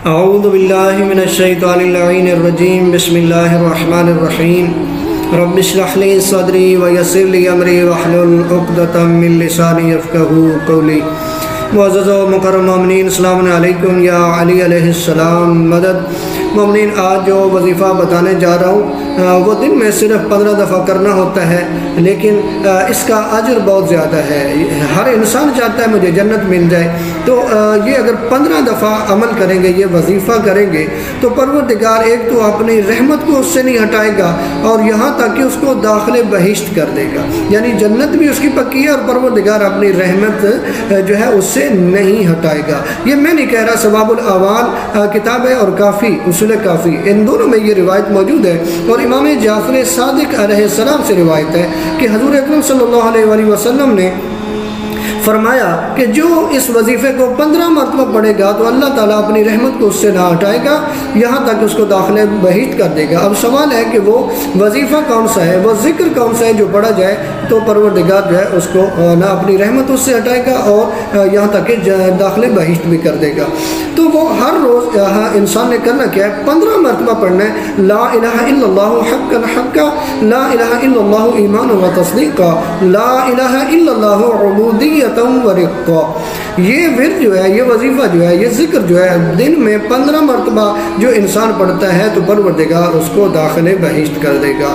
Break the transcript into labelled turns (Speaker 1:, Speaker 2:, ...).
Speaker 1: اعوذ باللہ من الشیطان اللعین الرجیم بسم اللہ الرحمن الرحیم رب اشرح لی صدری ویسر لی امری واحلل عقدۃ من لسانی یفقہوا قولی۔ معزز و مکرم مومنین، السلام علیکم یا علی علیہ السلام مدد۔ مومنین، آج جو وظیفہ بتانے جا رہا ہوں وہ دن میں صرف 15 دفعہ کرنا ہوتا ہے، لیکن اس کا اجر بہت زیادہ ہے۔ ہر انسان چاہتا ہے مجھے جنت مل جائے، تو یہ اگر 15 دفعہ عمل کریں گے، یہ وظیفہ کریں گے، تو پروردگار ایک تو اپنی رحمت کو اس سے نہیں ہٹائے گا، اور یہاں تک کہ اس کو داخل بہشت کر دے گا، یعنی جنت بھی اس کی پکی ہے اور پروردگار اپنی رحمت جو ہے اس سے نہیں ہٹائے گا۔ یہ میں نہیں کہہ رہا، ثواب الاعمال کتاب ہے اور کافی اصول کافی، ان دونوں میں یہ روایت موجود ہے، اور امام جعفر صادق علیہ السلام سے روایت ہے کہ حضور اکرم صلی اللہ علیہ وآلہ وسلم نے فرمایا کہ جو اس وظیفے کو 15 مرتبہ پڑھے گا تو اللہ تعالیٰ اپنی رحمت کو اس سے نہ ہٹائے گا، یہاں تک اس کو داخل بہشت کر دے گا۔ اب سوال ہے کہ وہ وظیفہ کون سا ہے، وہ ذکر کون سا ہے جو پڑھا جائے تو پروردگار جو ہے اس کو نہ اپنی رحمت اس سے ہٹائے گا اور یہاں تک کہ داخل بہشت بھی کر دے گا۔ تو وہ ہر روز انسان نے کرنا کیا ہے، 15 مرتبہ پڑھنا ہے لا الہ الا اللہ حقا حقا، لا الہ الا اللہ ایمان و تصدیقا، لا الہ الا اللہ عبودیت و رقا۔ یہ ورد جو ہے، یہ وظیفہ جو ہے، یہ ذکر جو ہے دن میں 15 مرتبہ جو انسان پڑھتا ہے تو پروردگار اس کو داخل بہشت کر دے گا۔